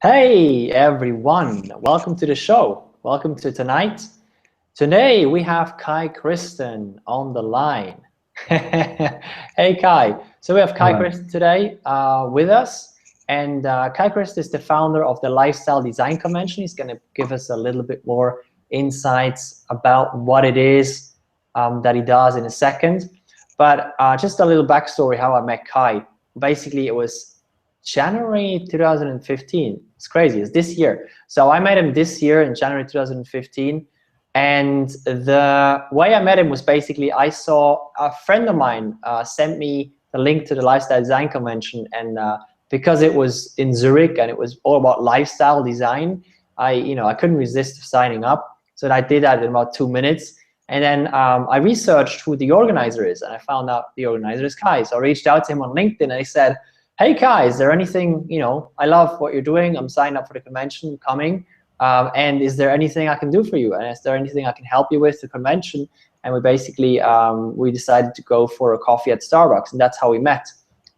Hey everyone, welcome to the show. Welcome to tonight. Today we have Christen on the line. Hey Kai, so we have Hello. Christen today with us, and Christen is the founder of the Lifestyle Design Convention. He's going to give us a little bit more insights about what it is that he does in a second. But just a little backstory how I met Kai. Basically, it was January 2015. It's crazy. It's this year. So I met him this year in January 2015. And the way I met him was basically I saw a friend of mine sent me the link to the Lifestyle Design Convention. And because it was in Zurich and it was all about lifestyle design, I couldn't resist signing up. So I did that in about 2 minutes. And then I researched who the organizer is, and I found out the organizer is Kai. So I reached out to him on LinkedIn and I said, hey Kai, is there anything, I love what you're doing. I'm signed up for the convention coming. And is there anything I can do for you? And is there anything I can help you with the convention? And we basically, we decided to go for a coffee at Starbucks, and that's how we met.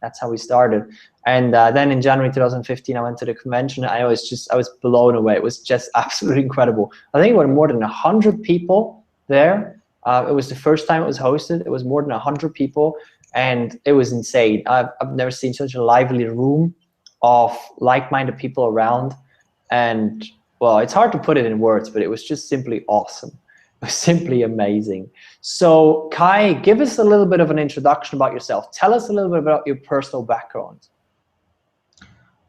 That's how we started. And then in January 2015, I went to the convention. I was blown away. It was just absolutely incredible. I think there were more than 100 people there. It was the first time it was hosted. It was more than 100 people. And it was insane. I've never seen such a lively room of like-minded people around. And well, it's hard to put it in words, but it was just simply awesome. It was simply amazing. So Kai, give us a little bit of an introduction about yourself. Tell us a little bit about your personal background.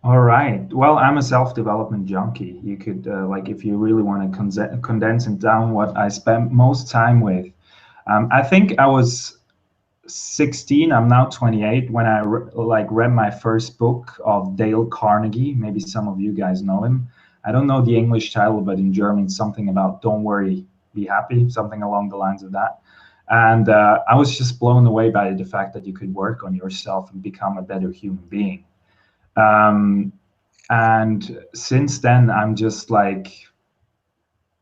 All right. Well, I'm a self-development junkie. You could, like, if you really want to condense it down, what I spent most time with. I think I was 16. I'm now 28 when I read my first book of Dale Carnegie. Maybe some of you guys know him. I don't know the English title, but in German, something about "Don't worry, be happy," something along the lines of that. And I was just blown away by the fact that you could work on yourself and become a better human being. Um, and since then, I'm just like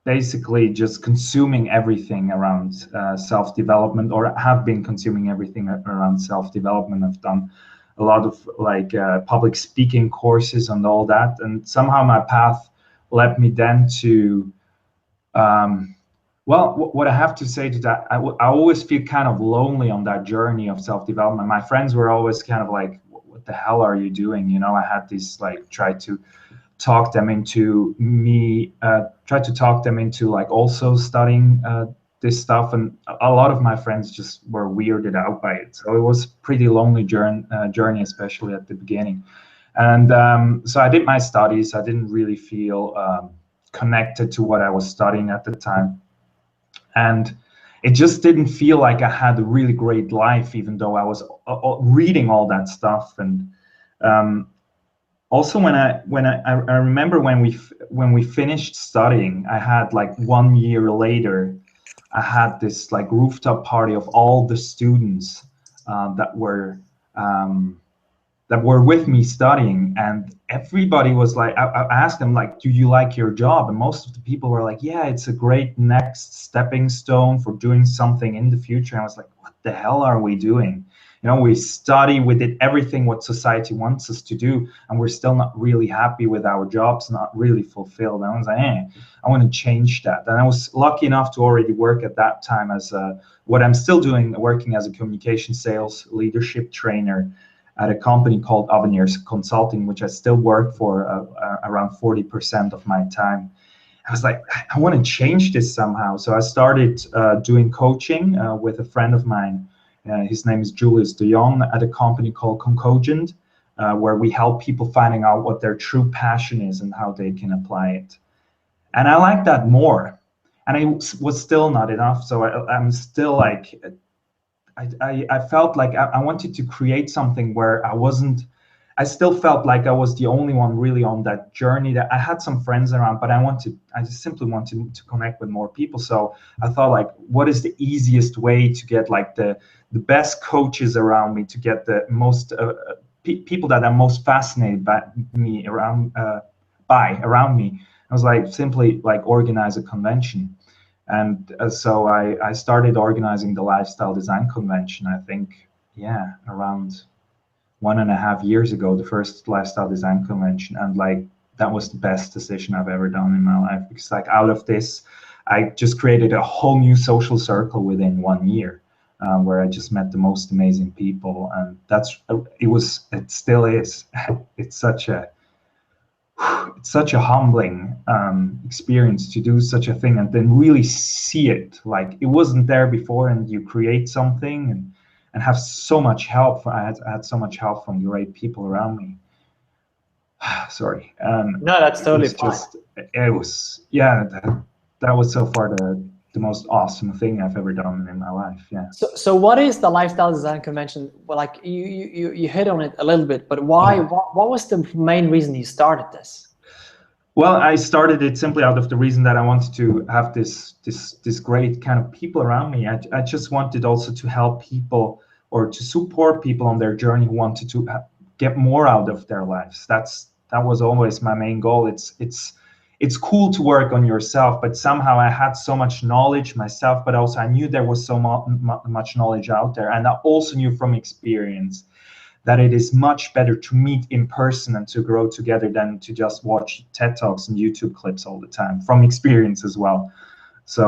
basically just consuming everything around self-development, or have been consuming everything around self-development. I've done a lot of public speaking courses and all that, and somehow my path led me then to well, what I have to say to that, I always feel kind of lonely on that journey of self-development. My friends were always kind of like, what the hell are you doing? I had this like try to talk them into like also studying this stuff, and a lot of my friends just were weirded out by it. So it was pretty lonely journey, especially at the beginning. And so I did my studies. I didn't really feel connected to what I was studying at the time, and it just didn't feel like I had a really great life, even though I was reading all that stuff. And also I remember when we finished studying, I had like 1 year later, I had this like rooftop party of all the students that were with me studying, and everybody was like, I asked them like, do you like your job? And most of the people were like, yeah, it's a great next stepping stone for doing something in the future. And I was like, what the hell are we doing? We study, we did everything what society wants us to do, and we're still not really happy with our jobs, not really fulfilled. And I was like, I want to change that. And I was lucky enough to already work at that time as what I'm still doing, working as a communication sales leadership trainer at a company called Avenir's Consulting, which I still work for around 40% of my time. I was like, I want to change this somehow. So I started doing coaching with a friend of mine. His name is Julius de Jong, at a company called Concogent, where we help people finding out what their true passion is and how they can apply it. And I like that more. And it was still not enough. So I'm still like, I felt like I wanted to create something where I still felt like I was the only one really on that journey. That I had some friends around, but I just simply wanted to connect with more people. So I thought, like, what is the easiest way to get like the best coaches around me, to get the most people that are most fascinated by me around me. I was like, simply like organize a convention. And so I started organizing the Lifestyle Design Convention, I think, around 1.5 years ago, the first Lifestyle Design Convention. And like that was the best decision I've ever done in my life, because like out of this, I just created a whole new social circle within 1 year, where I just met the most amazing people, and it still is. It's such a humbling experience to do such a thing and then really see it like it wasn't there before, and you create something and have so much help. I had so much help from great people around me. Sorry. No, that's totally fine. That was so far the most awesome thing I've ever done in my life. Yeah. So what is the lifestyle design convention? Well, like you hit on it a little bit, but why? Yeah. What was the main reason you started this? Well, I started it simply out of the reason that I wanted to have this great kind of people around me. I just wanted also to help people or to support people on their journey who wanted to get more out of their lives. That was always my main goal. It's cool to work on yourself, but somehow I had so much knowledge myself, but also I knew there was so much knowledge out there, and I also knew from experience that it is much better to meet in person and to grow together than to just watch TED Talks and YouTube clips all the time, from experience as well. So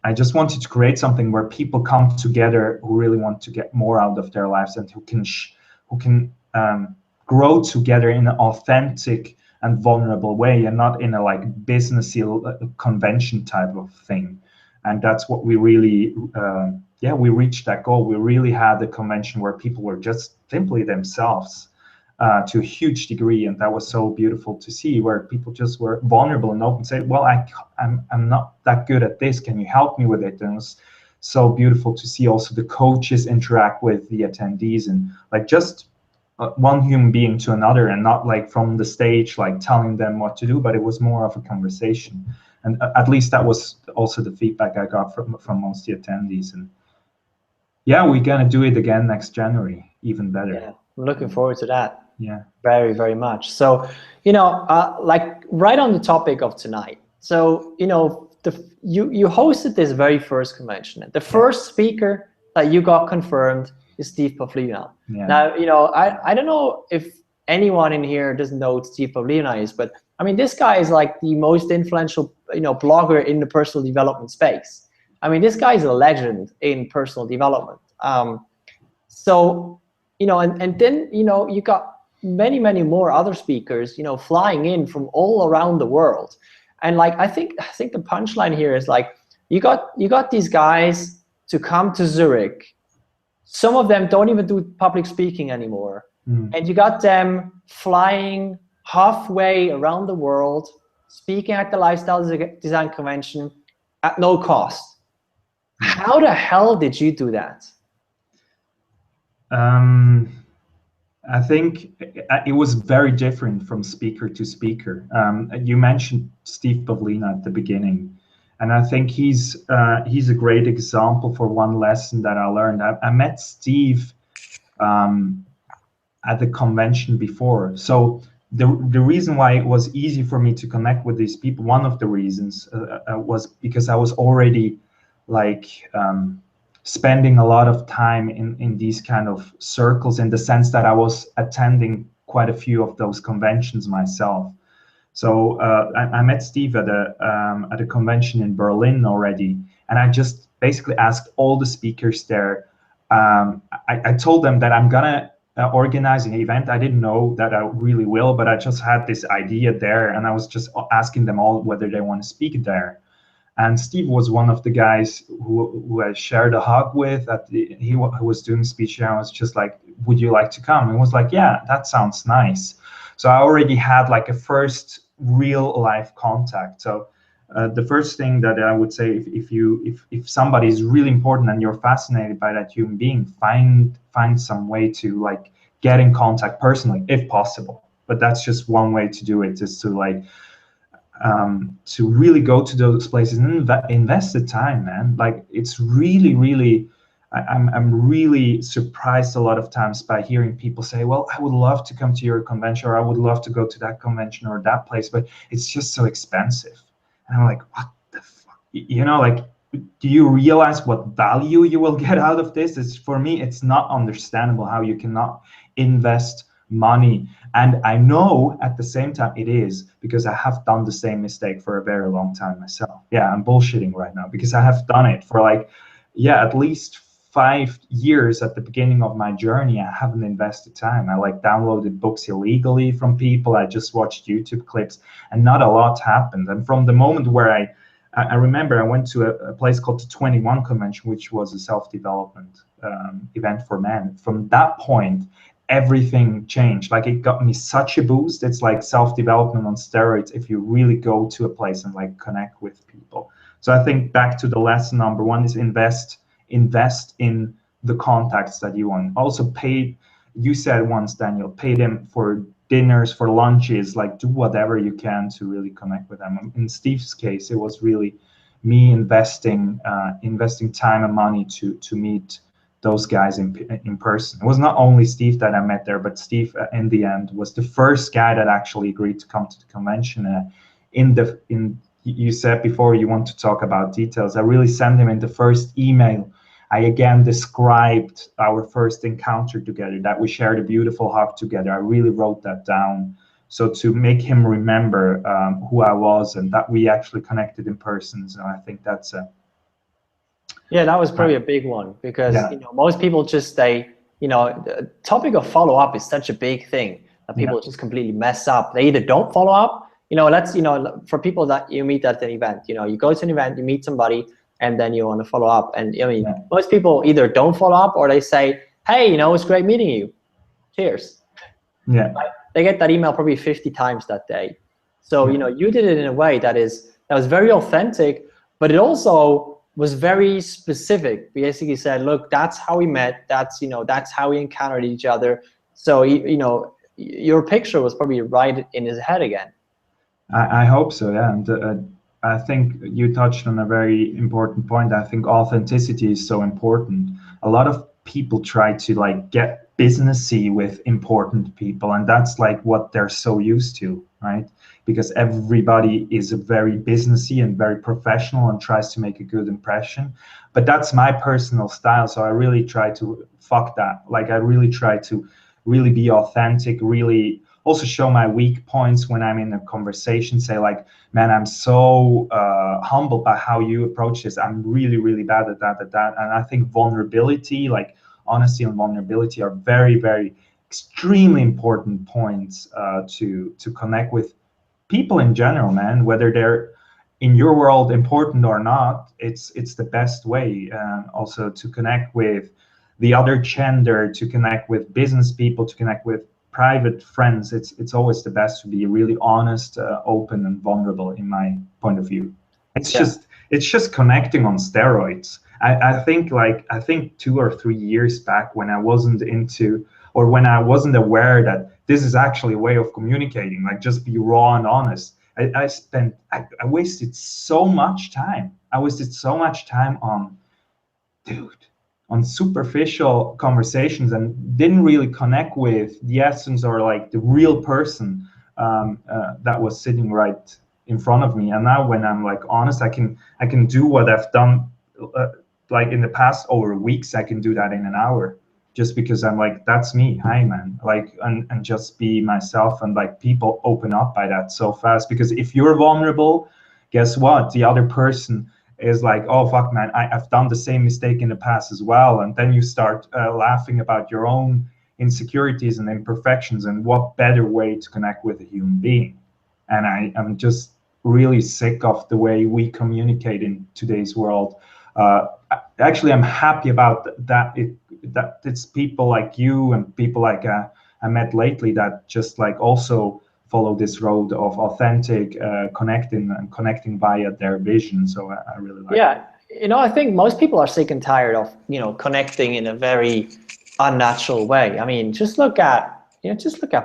I just wanted to create something where people come together who really want to get more out of their lives, and who can grow together in an authentic and vulnerable way, and not in a like businessy convention type of thing. And that's what we really, we reached that goal. We really had a convention where people were just simply themselves to a huge degree, and that was so beautiful to see, where people just were vulnerable and open, say, well, I'm not that good at this, can you help me with it? And it was so beautiful to see also the coaches interact with the attendees, and like just one human being to another, and not like from the stage like telling them what to do, but it was more of a conversation. And at least that was also the feedback I got from most of the attendees. And yeah, we're gonna do it again next January, even better. Yeah, I'm looking forward to that. Yeah, very, very much. So, like right on the topic of tonight. So, you hosted this very first convention. The first speaker that you got confirmed is Steve Pavlina. Yeah. Now, I don't know if anyone in here doesn't know what Steve Pavlina is, but I mean, this guy is like the most influential, blogger in the personal development space. I mean, this guy is a legend in personal development. So, and then, you got many, many more other speakers, flying in from all around the world. And like, I think the punchline here is like, you got these guys to come to Zurich. Some of them don't even do public speaking anymore. And you got them flying halfway around the world, speaking at the Lifestyle Design Convention at no cost. How the hell did you do that? I think it was very different from speaker to speaker. You mentioned Steve Pavlina at the beginning, and I think he's a great example for one lesson that I learned. I met Steve at the convention before, so the reason why it was easy for me to connect with these people, one of the reasons was because I was already like spending a lot of time in these kind of circles, in the sense that I was attending quite a few of those conventions myself. So I met Steve at a convention in Berlin already, and I just basically asked all the speakers there. I told them that I'm gonna organize an event. I didn't know that I really will, but I just had this idea there, and I was just asking them all whether they want to speak there. And Steve was one of the guys who I shared a hug with. He was doing speech, and I was just like, would you like to come? And he was like, yeah, that sounds nice. So I already had like a first real life contact. So the first thing that I would say, if somebody is really important and you're fascinated by that human being, find some way to like get in contact personally, if possible. But that's just one way to do it, is to like to really go to those places and invest the time, man. Like it's really, I'm really surprised a lot of times by hearing people say, well, I would love to come to your convention, or I would love to go to that convention or that place, but it's just so expensive. And I'm like, what the fuck? Like, do you realize what value you will get out of this? For me, it's not understandable how you cannot invest money And I know at the same time it is, because I have done the same mistake for a very long time myself. Yeah, I'm bullshitting right now because I have done it for like, yeah, at least 5 years at the beginning of my journey. I haven't invested time. I like downloaded books illegally from people. I just watched YouTube clips and not a lot happened. And from the moment where I remember I went to a place called the 21 Convention, which was a self-development event for men. From that point, everything changed. Like it got me such a boost. It's like self-development on steroids if you really go to a place and like connect with people. So I think back to the lesson number one is invest in the contacts that you want. Also pay, you said once, Daniel, pay them for dinners, for lunches, like do whatever you can to really connect with them. In Steve's case, it was really me investing time and money to meet those guys in person. It was not only Steve that I met there, but Steve in the end was the first guy that actually agreed to come to the convention. You said before you want to talk about details. I really sent him in the first email. I again described our first encounter together, that we shared a beautiful hug together. I really wrote that down. So to make him remember who I was and that we actually connected in person. So I think that's yeah, that was probably a big one because yeah. you know, most people just the topic of follow-up is such a big thing that people just completely mess up. They either don't follow up, for people that you meet at an event, you go to an event, you meet somebody, and then you want to follow up. And I mean, most people either don't follow up or they say, hey, it's great meeting you. Cheers. Yeah. Right? They get that email probably 50 times that day. So, you did it in a way that was very authentic, but it also was very specific. Basically said, look, that's how we met. That's how we encountered each other. So, your picture was probably right in his head again. I hope so, yeah. And I think you touched on a very important point. I think authenticity is so important. A lot of people try to like get businessy with important people, and that's like what they're so used to, right? Because everybody is very businessy and very professional and tries to make a good impression. But that's my personal style, so I really try to fuck that. Like I really try to really be authentic, really also show my weak points when I'm in a conversation, say like, man, I'm so humbled by how you approach this. I'm really, really bad at that. And I think vulnerability, like honesty and vulnerability are very, very extremely important points to connect with people in general, man, whether they're in your world important or not. It's the best way also to connect with the other gender, to connect with business people, to connect with private friends. It's always the best to be really honest, open, and vulnerable. In my point of view, it's just connecting on steroids. I think 2 or 3 years back, when I wasn't into, or when I wasn't aware that this is actually a way of communicating, like just be raw and honest. I wasted so much time. I wasted so much time on superficial conversations and didn't really connect with the essence or like the real person that was sitting right in front of me. And now when I'm like honest, I can do what I've done like in the past over weeks. I can do that in an hour, just because I'm like, that's me. Hi, man. Like, and just be myself. And like people open up by that so fast, because if you're vulnerable, guess what? The other person is like, oh fuck, man, I've done the same mistake in the past as well. And then you start laughing about your own insecurities and imperfections. And what better way to connect with a human being? And I'm just really sick of the way we communicate in today's world. Actually, I'm happy about that it's people like you and people like I met lately that just like also follow this road of authentic connecting via their vision. So I really like it. I think most people are sick and tired of connecting in a very unnatural way. I mean, just look at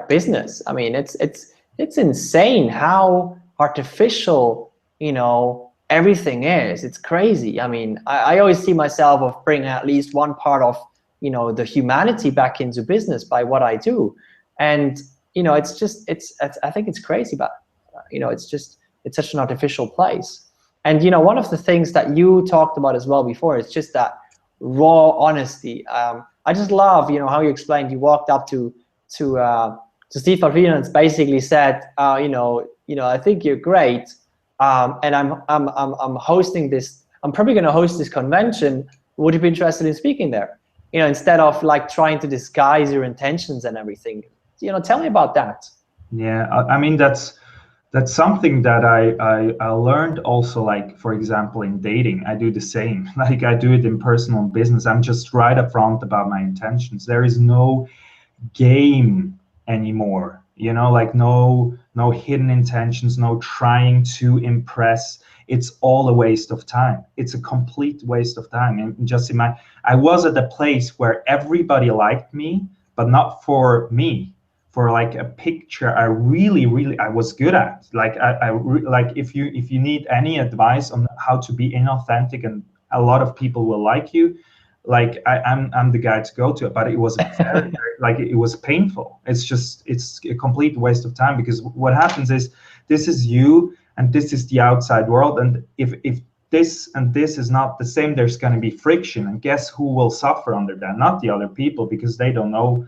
business. I mean, it's insane how artificial everything is. It's crazy. I mean, I always see myself of bringing at least one part of the humanity back into business by what I do. And I think it's crazy, but it's such an artificial place. And one of the things that you talked about as well before is just that raw honesty. I just love how you explained you walked up to to Steve Alvina basically said, I think you're great, and I'm hosting this. I'm probably going to host this convention. Would you be interested in speaking there? Instead of like trying to disguise your intentions and everything. Tell me about that. Yeah, I mean that's something that I learned also, like, for example, in dating. I do the same. Like, I do it in personal business. I'm just right up front about my intentions. There is no game anymore, like no hidden intentions, no trying to impress. It's all a waste of time. It's a complete waste of time. And just I was at a place where everybody liked me, but not for me, for like a picture I really I was good at. Like like if you need any advice on how to be inauthentic and a lot of people will like you, like I'm the guy to go to. But it was very, like, it was painful. It's a complete waste of time, because what happens is, this is you and this is the outside world, and if this and this is not the same, there's going to be friction, and guess who will suffer under that? Not the other people, because they don't know.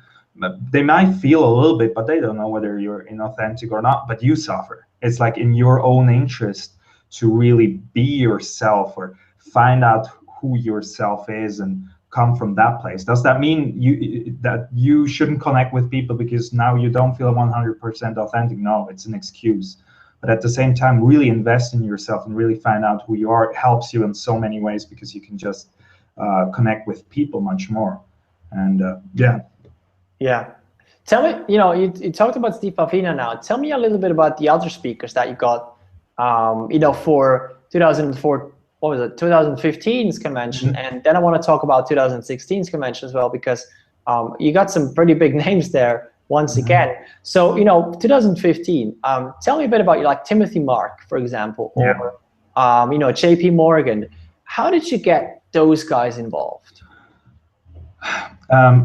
They might feel a little bit, but they don't know whether you're inauthentic or not, but you suffer. It's like in your own interest to really be yourself, or find out who yourself is and come from that place. Does that mean that you shouldn't connect with people because now you don't feel 100% authentic? No, it's an excuse. But at the same time, really invest in yourself and really find out who you are. It helps you in so many ways, because you can just connect with people much more. And Yeah. Tell me, you talked about Steve Alvina now. Tell me a little bit about the other speakers that you got, for 2004, what was it, 2015's convention. Mm-hmm. And then I want to talk about 2016's convention as well, because you got some pretty big names there once mm-hmm. again. So, 2015, tell me a bit about like Timothy Mark, for example, or, JP Morgan. How did you get those guys involved?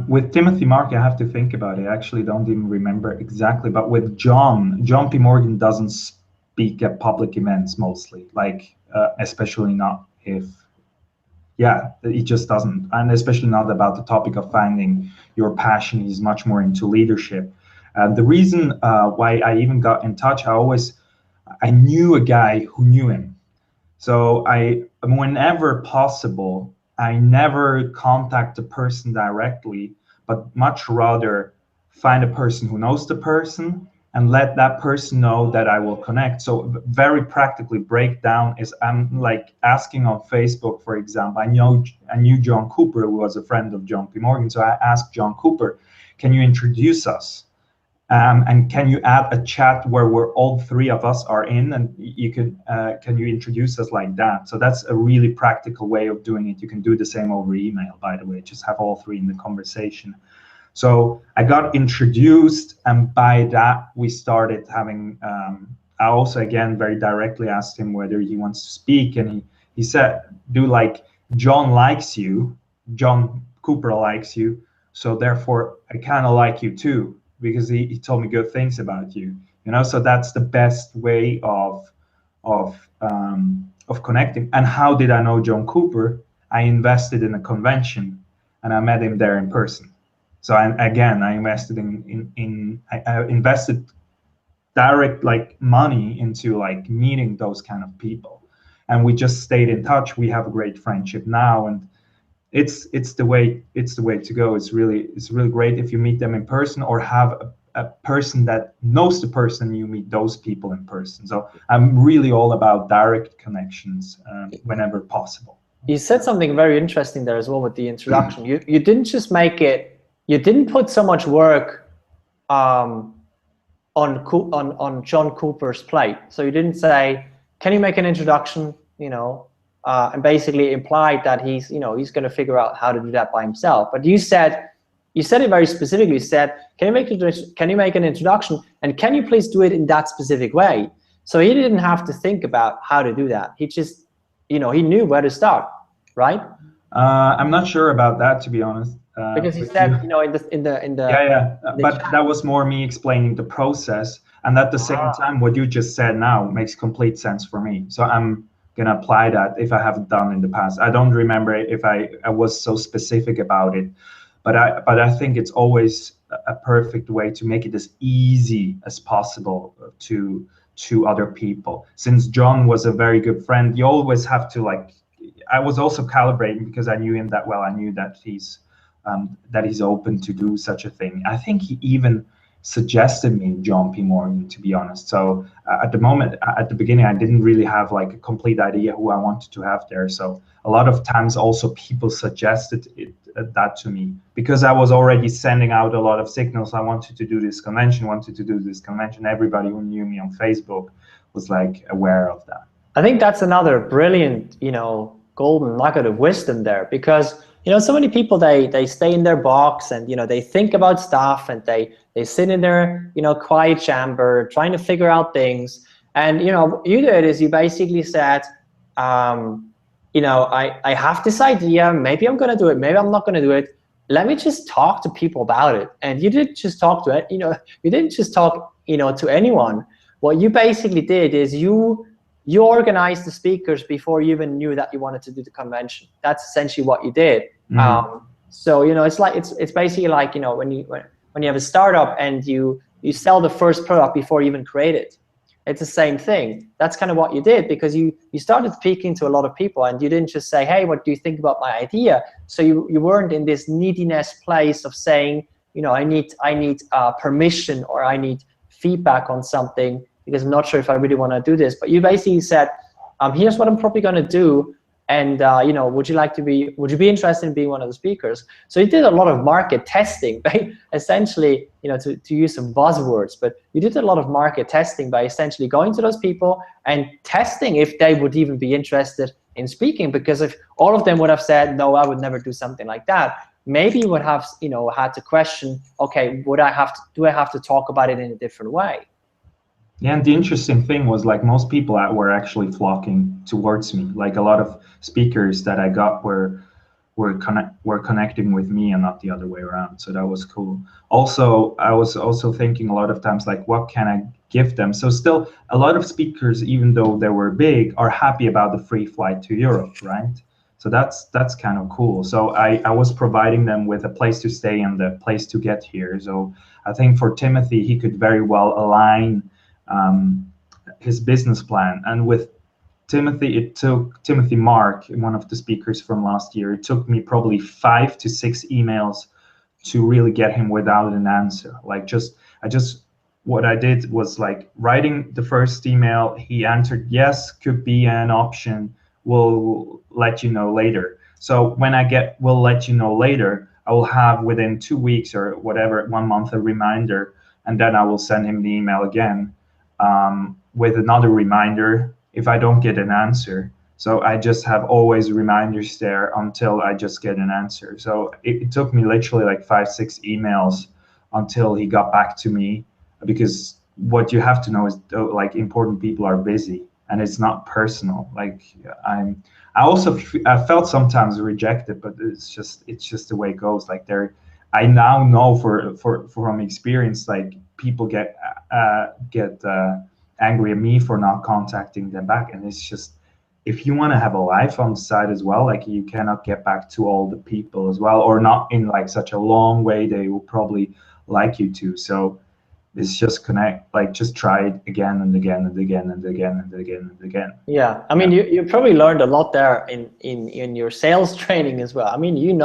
With Timothy Mark, I have to think about it. I actually don't even remember exactly. But with John P. Morgan doesn't speak at public events mostly, like especially not if, he just doesn't. And especially not about the topic of finding your passion. He's much more into leadership. The reason why I even got in touch, I knew a guy who knew him. So whenever possible, I never contact the person directly, but much rather find a person who knows the person and let that person know that I will connect. So very practically breakdown is, I'm like asking on Facebook, for example. I knew John Cooper, who was a friend of John P. Morgan. So I asked John Cooper, can you introduce us? And can you add a chat where we're all three of us are in, and you can you introduce us like that? So that's a really practical way of doing it. You can do the same over email, by the way, just have all three in the conversation. So I got introduced, and by that we started having, I also again very directly asked him whether he wants to speak, and he said, John likes you, John Cooper likes you, so therefore I kind of like you too, because he told me good things about you, so that's the best way of connecting. And how did I know John Cooper? I invested in a convention and I met him there in person. So I invested I invested direct money into meeting those kind of people, and we just stayed in touch. We have a great friendship now, and it's the way to go. It's really great if you meet them in person, or have a person that knows the person, you meet those people in person. So I'm really all about direct connections whenever possible. You said something very interesting there as well with the introduction. You didn't just make it. You didn't put so much work on John Cooper's plate. So you didn't say, "Can you make an introduction?" And basically implied that he's going to figure out how to do that by himself. But you said it very specifically. You said, can you make an introduction, and can you please do it in that specific way? So he didn't have to think about how to do that. He just, he knew where to start, right? I'm not sure about that, to be honest. Because he said, in the but that was more me explaining the process, and at the same time, what you just said now makes complete sense for me. So I'm gonna apply that if I haven't done in the past. I don't remember if I was so specific about it, but I think it's always a perfect way to make it as easy as possible to other people. Since John was a very good friend, you always have to like, I was also calibrating because I knew him that well. I knew that he's open to do such a thing. I think he even suggested me John P. Morgan, to be honest. So at the beginning, I didn't really have like a complete idea who I wanted to have there. So a lot of times also people suggested that to me because I was already sending out a lot of signals. I wanted to do this convention, Everybody who knew me on Facebook was like aware of that. I think that's another brilliant, golden nugget of wisdom there, because so many people, they stay in their box and they think about stuff and they sit in their quiet chamber trying to figure out things. And what you did is you basically said, I have this idea, maybe I'm gonna do it, maybe I'm not gonna do it, let me just talk to people about it. And you didn't just talk to it, you didn't just talk to anyone. What you basically did is you organized the speakers before you even knew that you wanted to do the convention. That's essentially what you did. Mm-hmm. So it's basically like when you have a startup and you sell the first product before you even create it. It's the same thing. That's kind of what you did, because you started speaking to a lot of people and you didn't just say, hey, what do you think about my idea? So you weren't in this neediness place of saying, I need permission or I need feedback on something because I'm not sure if I really want to do this. But you basically said, here's what I'm probably going to do. And would you be interested in being one of the speakers? So you did a lot of market testing, right? Essentially, to use some buzzwords, but you did a lot of market testing by essentially going to those people and testing if they would even be interested in speaking. Because if all of them would have said, no, I would never do something like that, maybe you would have, had to question, okay, do I have to talk about it in a different way? Yeah, and the interesting thing was like most people were actually flocking towards me. Like a lot of speakers that I got were connecting with me and not the other way around. So that was cool. Also, I was also thinking a lot of times like, what can I give them? So still a lot of speakers, even though they were big, are happy about the free flight to Europe, right? So that's kind of cool. So I was providing them with a place to stay and the place to get here. So I think for Timothy, he could very well align his business plan. And with Timothy, it took Timothy Mark, one of the speakers from last year, it took me probably 5 to 6 emails to really get him without an answer. Like what I did was like writing the first email, he answered, yes, could be an option, we'll let you know later. So when I get we'll let you know later, I will have within 2 weeks or whatever, 1 month, a reminder, and then I will send him the email again with another reminder if I don't get an answer. So I just have always reminders there until I just get an answer. So it took me literally like 5-6 emails until he got back to me, because what you have to know is like important people are busy and it's not personal. Like I felt sometimes rejected, but it's just the way it goes. Like I now know from experience, like people get angry at me for not contacting them back, and it's just, if you want to have a life on the side as well, like you cannot get back to all the people as well, or not in like such a long way they will probably like you to. So it's just just try it again and again and again and again and again and again. Yeah, I mean, you probably learned a lot there in your sales training as well. I mean,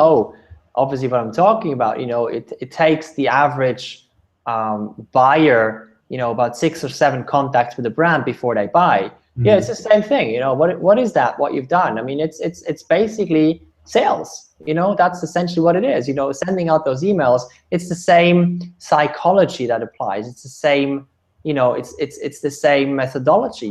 obviously what I'm talking about. It takes the average buyer about 6 or 7 contacts with the brand before they buy. Mm-hmm. Yeah, it's the same thing. What is that? What you've done? I mean, it's basically sales. That's essentially what it is. Sending out those emails. It's the same psychology that applies. It's the same. It's the same methodology.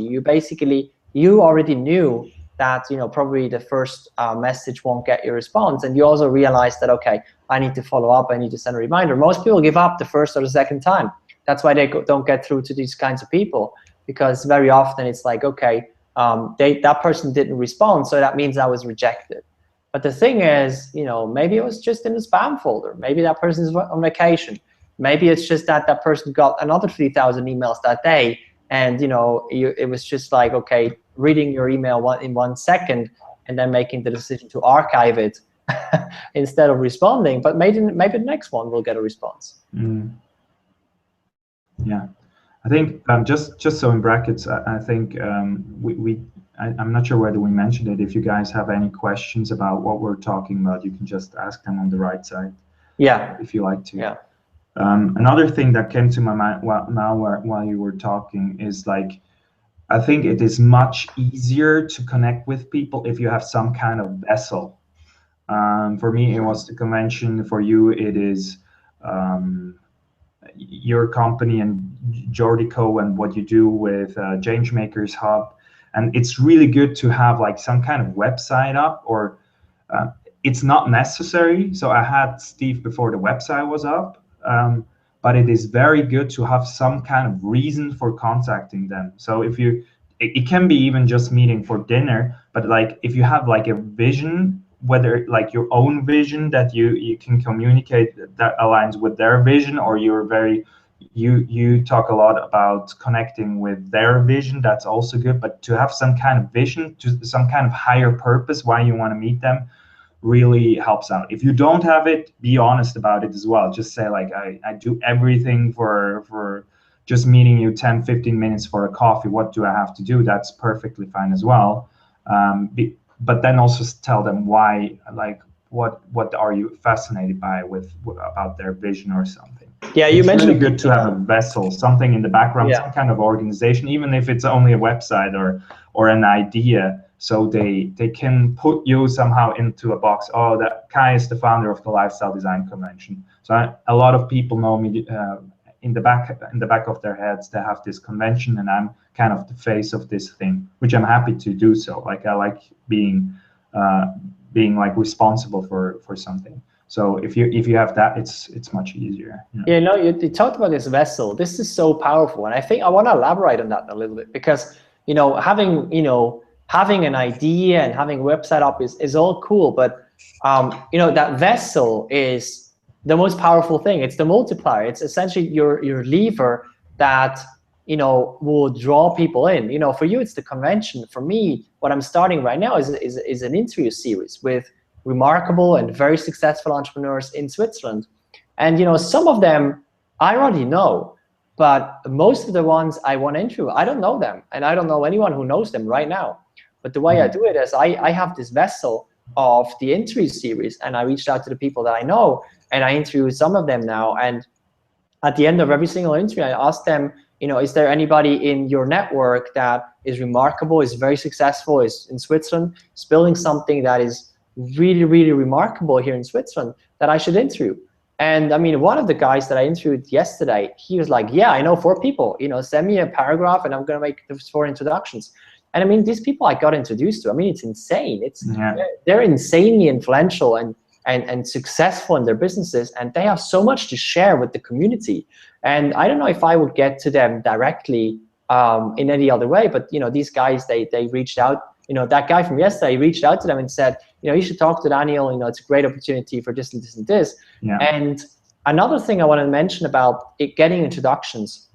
You already knew that probably the first message won't get your response, and you also realized that, okay, I need to follow up. I need to send a reminder. Most people give up the first or the second time. That's why they don't get through to these kinds of people, because very often it's like, okay, that person didn't respond, so that means I was rejected. But the thing is, maybe it was just in the spam folder. Maybe that person is on vacation. Maybe it's just that person got another 3,000 emails that day, and it was just like, okay, reading your email in 1 second and then making the decision to archive it instead of responding, but maybe the next one will get a response. Yeah, I think just so in brackets, I think I'm not sure whether we mentioned it. If you guys have any questions about what we're talking about, you can just ask them on the right side. Yeah, if you like to. Yeah. Another thing that came to my mind while you were talking is like, I think it is much easier to connect with people if you have some kind of vessel. For me, it was the convention. For you, it is your company and Jordi Co. and what you do with Changemakers Hub. And it's really good to have like some kind of website up, or it's not necessary. So I had Steve before the website was up, but it is very good to have some kind of reason for contacting them. So if you, it can be even just meeting for dinner, but like if you have like a vision, whether like your own vision that you can communicate that aligns with their vision, or you're very, you talk a lot about connecting with their vision, that's also good. But to have some kind of vision, to some kind of higher purpose why you want to meet them, really helps out. If you don't have it, be honest about it as well. Just say like, I do everything for just meeting you 10-15 minutes for a coffee. What do I have to do? That's perfectly fine as well. But then also tell them why, like what are you fascinated by about their vision or something. Yeah, you mentioned really good to have a vessel, something in the background, some kind of organization, even if it's only a website or an idea, so they can put you somehow into a box. Oh, that Kai is the founder of the Lifestyle Design Convention. So a lot of people know me in the back of their heads. They have this convention, and I'm kind of the face of this thing, which I'm happy to do. So like I like being like responsible for something. So if you have that, it's much easier. Yeah, no, you talked about this vessel. This is so powerful, and I think I want to elaborate on that a little bit, because having an idea and having a website up is all cool, but that vessel is the most powerful thing. It's the multiplier. It's essentially your lever that will draw people in. For you, it's the convention. For me, what I'm starting right now is an interview series with remarkable and very successful entrepreneurs in Switzerland. And some of them I already know, but most of the ones I want to interview, I don't know them, and I don't know anyone who knows them right now. But the way I do it is I have this vessel of the interview series, and I reached out to the people that I know, and I interviewed some of them now. And at the end of every single interview, I ask them, is there anybody in your network that is remarkable, is very successful, is in Switzerland, is building something that is really, really remarkable here in Switzerland that I should interview? And I mean, one of the guys that I interviewed yesterday, he was like, yeah, I know 4 people, send me a paragraph and I'm going to make those 4 introductions. And I mean, these people I got introduced to, I mean, it's insane. They're insanely influential and successful in their businesses, and they have so much to share with the community. And I don't know if I would get to them directly in any other way, but these guys, they reached out. That guy from yesterday reached out to them and said, you should talk to Daniel. It's a great opportunity for this and this and this. Yeah. And another thing I want to mention about getting introductions,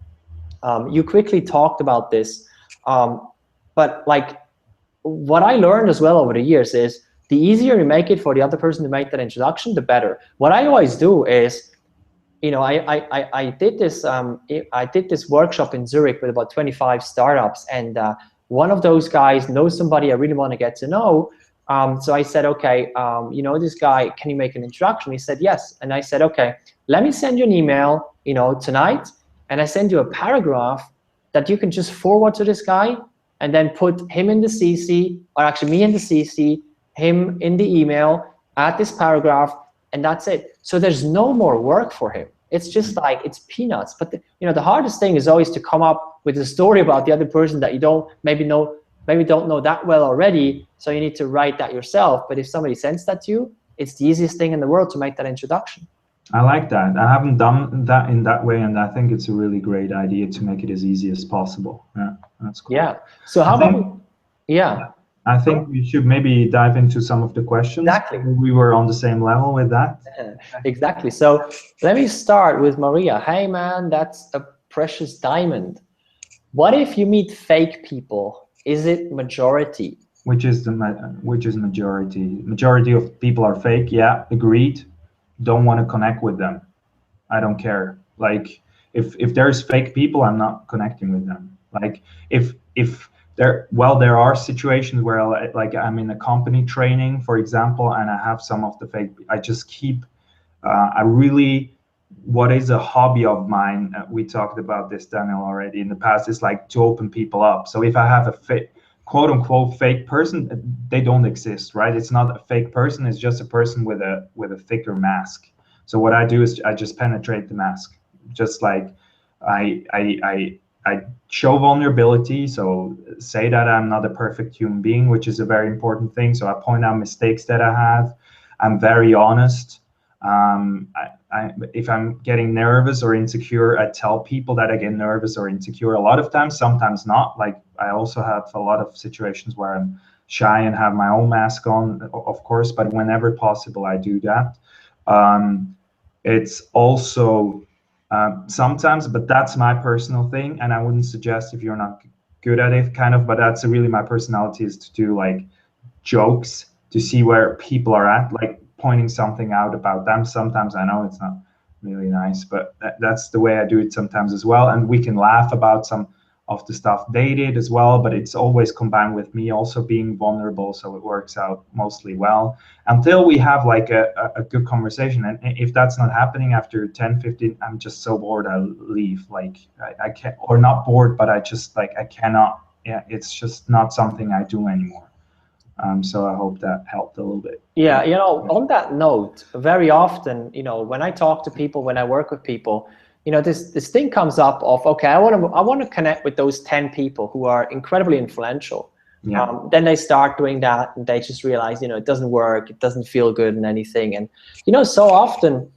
you quickly talked about this, but like what I learned as well over the years is the easier you make it for the other person to make that introduction, the better. What I always do is, I did this workshop in Zurich with about 25 startups, and one of those guys knows somebody I really want to get to know. So I said, okay, this guy, can you make an introduction? He said, yes. And I said, okay, let me send you an email, tonight. And I send you a paragraph that you can just forward to this guy and then put him in the CC, or actually me in the CC, him in the email, add this paragraph, and that's it. So there's no more work for him. It's just like, it's peanuts. But the hardest thing is always to come up with a story about the other person that you don't maybe don't know that well already. So you need to write that yourself. But if somebody sends that to you, it's the easiest thing in the world to make that introduction. I like that. I haven't done that in that way, and I think it's a really great idea to make it as easy as possible. Yeah, that's cool. Yeah. So how about, yeah. I think we should maybe dive into some of the questions. Exactly. We were on the same level with that. Exactly. So let me start with Maria. Hey man, that's a precious diamond. What if you meet fake people? Is it majority? which is majority of people are fake. Yeah, agreed. Don't want to connect with them. I don't care. Like if there's fake people, I'm not connecting with them. Like if there are situations where like I'm in a company training, for example, and I have some of the fake. I just keep. I really. What is a hobby of mine? We talked about this, Daniel, already in the past. Is like to open people up. So if I have a fake, quote unquote fake person, they don't exist, right? It's not a fake person. It's just a person with a thicker mask. So what I do is I just penetrate the mask, just like I show vulnerability. So say that I'm not a perfect human being, which is a very important thing. So I point out mistakes that I have. I'm very honest. If I'm getting nervous or insecure, I tell people that I get nervous or insecure a lot of times, sometimes not. Like I also have a lot of situations where I'm shy and have my own mask on, of course, but whenever possible, I do that. It's also sometimes, but that's my personal thing, and I wouldn't suggest if you're not good at it, kind of, but that's really my personality is to do like jokes to see where people are at, like pointing something out about them. Sometimes I know it's not really nice, but that's the way I do it sometimes as well. And we can laugh about some of the stuff they did as well, but it's always combined with me also being vulnerable, so it works out mostly well until we have like a good conversation. And if that's not happening after 10-15, I'm just so bored I leave. Like I can't, or not bored, but I just like I cannot. Yeah, it's just not something I do anymore. So I hope that helped a little bit. Yeah, on that note, very often, when I talk to people, when I work with people, this thing comes up of, okay, I want to connect with those 10 people who are incredibly influential. Yeah. Then they start doing that and they just realize, it doesn't work, it doesn't feel good and anything. And, so often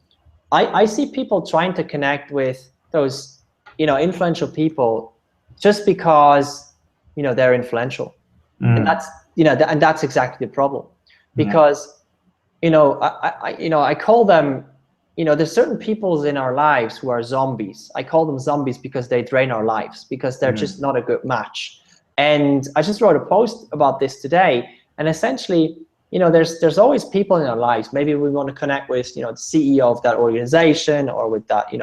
I see people trying to connect with those, influential people just because, they're influential. And that's, and that's exactly the problem. Because, I call them, there's certain people in our lives who are zombies. I call them zombies because they drain our lives, because they're just not a good match. And I just wrote a post about this today. And essentially, there's always people in our lives. Maybe we want to connect with, the CEO of that organization, or with that,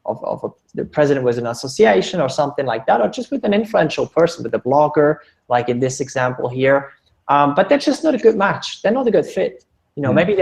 of the president with an association or something like that, or just with an influential person, with a blogger, like in this example here. But they're just not a good match. They're not a good fit. Maybe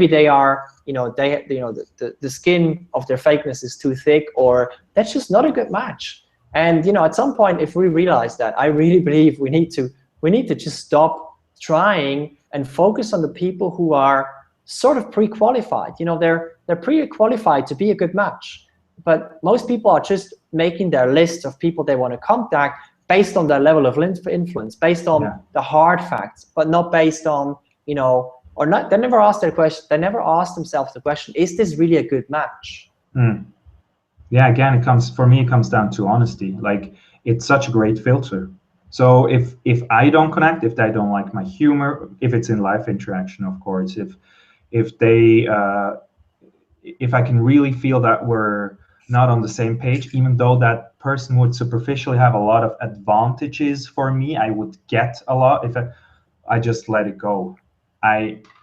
they are, the skin of their fakeness is too thick, or that's just not a good match. And at some point, if we realize that, I really believe we need to just stop trying and focus on the people who are sort of pre-qualified. They're pre-qualified to be a good match. But most people are just making their list of people they want to contact based on their level of influence, based on the hard facts, but not based on, or not. They never ask their question. They never ask themselves the question: is this really a good match? Yeah, again, it comes down to honesty. Like, it's such a great filter. So if I don't connect, if they don't like my humor, if it's in live interaction, of course, if they if I can really feel that we're not on the same page, even though that person would superficially have a lot of advantages for me, I would get a lot if I just let it go.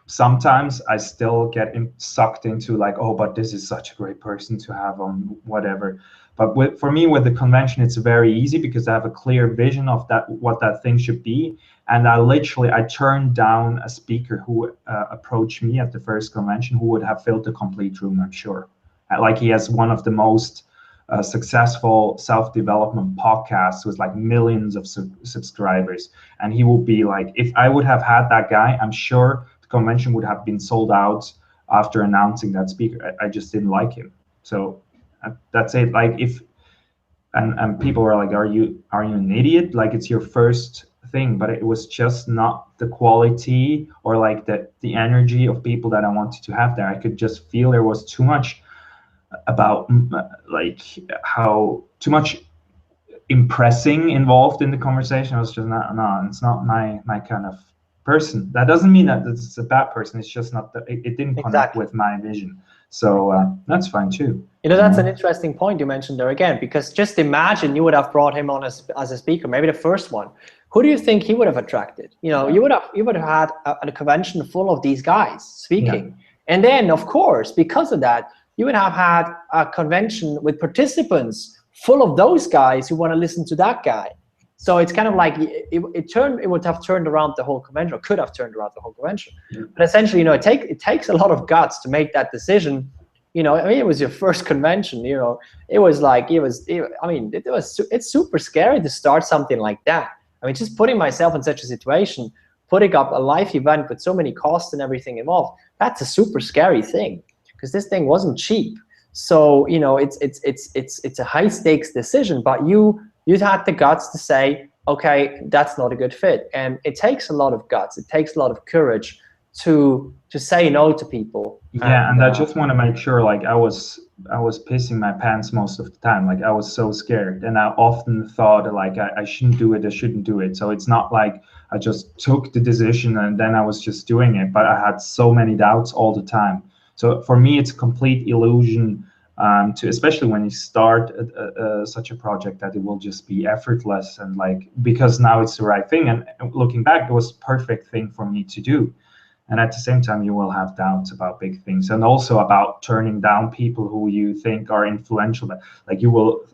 Sometimes I still get sucked into like, oh, but this is such a great person to have on whatever. But for me, with the convention, it's very easy because I have a clear vision of what that thing should be. And I turned down a speaker who approached me at the first convention who would have filled the complete room, I'm sure. Like, he has one of the most successful self-development podcasts with like millions of subscribers. And he will be like, if I would have had that guy, I'm sure the convention would have been sold out after announcing that speaker. I just didn't like him. So that's it. Like, and people were like, are you an idiot? Like, it's your first thing. But it was just not the quality or like the energy of people that I wanted to have there. I could just feel there was too much about like how too much impressing involved in the conversation. I was just it's not my kind of person. That doesn't mean that it's a bad person. It's just not that it didn't connect with my vision. So that's fine too. You know, that's an interesting point you mentioned there again, because just imagine you would have brought him on as a speaker, maybe the first one. Who do you think he would have attracted? You know, you would have had a convention full of these guys speaking. And then, of course, because of that, you would have had a convention with participants full of those guys who want to listen to that guy. So it's kind of like it would have turned around the whole convention, or could have turned around the whole convention. But essentially, you know, it takes a lot of guts to make that decision. You know, I mean, it was your first convention. You know, it was like it's super scary to start something like that. I mean, just putting myself in such a situation, putting up a live event with so many costs and everything involved, that's a super scary thing, because this thing wasn't cheap. So, you know, it's a high stakes decision, but you'd had the guts to say, okay, that's not a good fit. And it takes a lot of guts. It takes a lot of courage to say no to people. Yeah, and I just want to make sure, like, I was pissing my pants most of the time. Like, I was so scared, and I often thought, like, I shouldn't do it, I shouldn't do it. So it's not like I just took the decision and then I was just doing it, but I had so many doubts all the time. So for me, it's a complete illusion, especially when you start such a project, that it will just be effortless, and like, because now it's the right thing. And looking back, it was the perfect thing for me to do. And at the same time, you will have doubts about big things, and also about turning down people who you think are influential. Like, you will,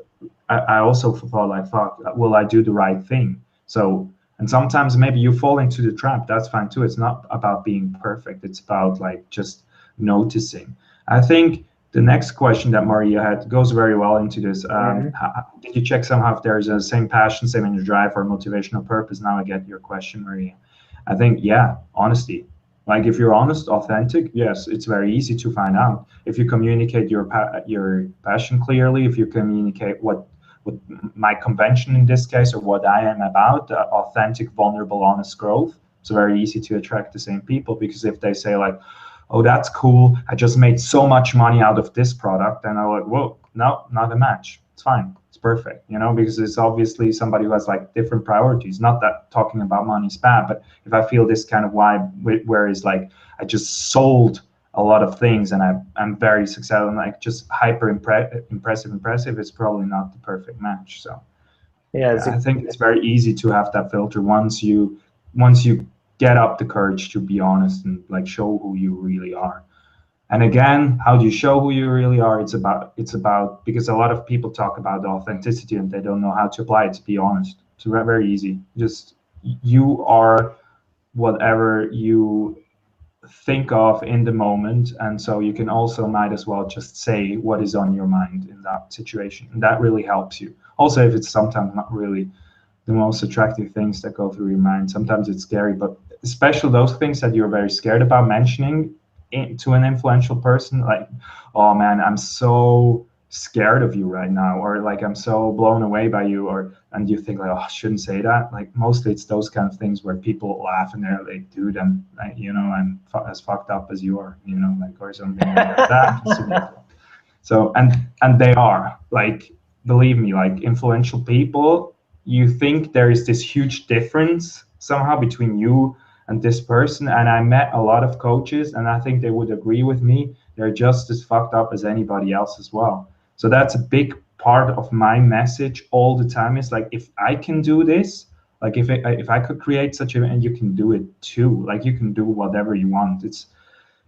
I also thought, like, fuck, will I do the right thing? So, and sometimes maybe you fall into the trap. That's fine too. It's not about being perfect. It's about, like, just noticing. I think the next question that Maria had goes very well into this. Did you check somehow if there's a same passion, same inner drive, or motivational purpose? Now I get your question, Maria. I think, yeah, honesty. Like, if you're honest, authentic, yes, it's very easy to find out. If you communicate your passion clearly, if you communicate what my convention in this case, or what I am about, authentic, vulnerable, honest growth, it's very easy to attract the same people. Because if they say, like, oh, that's cool, I just made so much money out of this product, and I'm like, whoa, no, not a match. It's fine. It's perfect, you know, because it's obviously somebody who has, like, different priorities. Not that talking about money is bad, but if I feel this kind of vibe where it's like, I just sold a lot of things and I'm very successful and, like, just hyper impressive, it's probably not the perfect match. So yeah, I think it's very easy to have that filter once you get up the courage to be honest and, like, show who you really are. And again, how do you show who you really are? It's about, because a lot of people talk about authenticity and they don't know how to apply it, to be honest. It's very easy. Just, you are whatever you think of in the moment. And so you can also might as well just say what is on your mind in that situation. And that really helps you. Also, if it's sometimes not really the most attractive things that go through your mind, sometimes it's scary, but especially those things that you're very scared about mentioning to an influential person, like, oh man, I'm so scared of you right now, or like, I'm so blown away by you, and you think, like, oh, I shouldn't say that. Like, mostly it's those kind of things where people laugh and they're like, dude, I'm as fucked up as you are, you know, like, or something like that. So, and they are, like, believe me, like, influential people, you think there is this huge difference somehow between you and this person. And I met a lot of coaches, and I think they would agree with me. They're just as fucked up as anybody else as well. So that's a big part of my message all the time, is like, if I can do this, like, if I could create such a, and you can do it too, like, you can do whatever you want.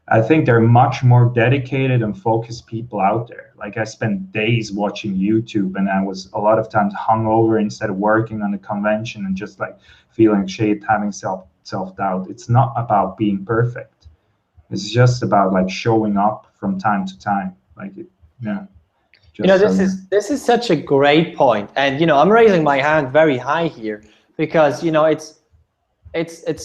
I think there are much more dedicated and focused people out there. Like, I spent days watching YouTube, and I was a lot of times hungover instead of working on the convention, and just, like, feeling shit, having self-doubt. It's not about being perfect. It's just about, like, showing up from time to time. Like, yeah. You know, this is such a great point. And, you know, I'm raising my hand very high here, because, you know, it's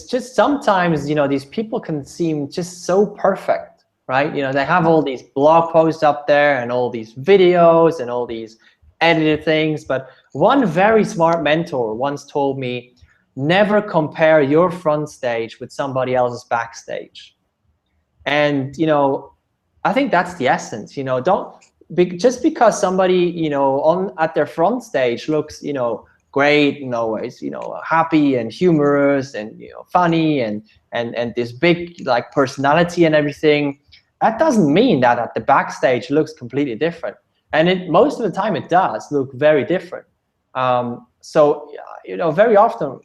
just sometimes, you know, these people can seem just so perfect, right? You know, they have all these blog posts up there and all these videos and all these edited things. But one very smart mentor once told me, never compare your front stage with somebody else's backstage. And, you know, I think that's the essence. You know, just because somebody, you know, at their front stage looks, you know, great, you know, is, you know, happy and humorous and, you know, funny and this big, like, personality and everything, that doesn't mean that at the backstage looks completely different. And most of the time it does look very different. So, very often,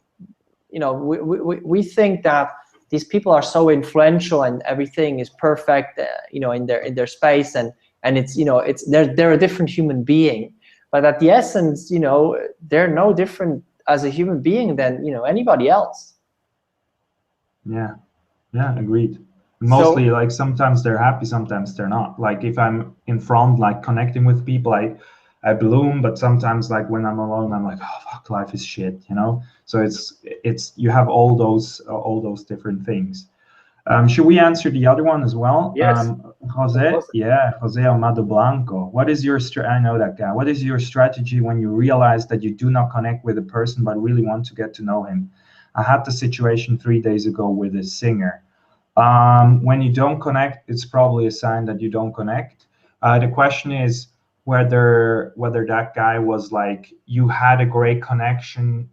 we think that these people are so influential and everything is perfect, in their space, and they're a different human being. But at the essence, they're no different as a human being than anybody else. Yeah, agreed. Mostly, like, sometimes they're happy, sometimes they're not. Like, if I'm in front, like, connecting with people, I bloom, but sometimes, like, when I'm alone, I'm like, oh fuck, life is shit, So it's you have all those different things. Should we answer the other one as well? Yes. Jose Amado Blanco. What is your I know that guy. What is your strategy when you realize that you do not connect with a person but really want to get to know him? I had the situation 3 days ago with a singer. When you don't connect, it's probably a sign that you don't connect. The question is whether that guy was like, you had a great connection,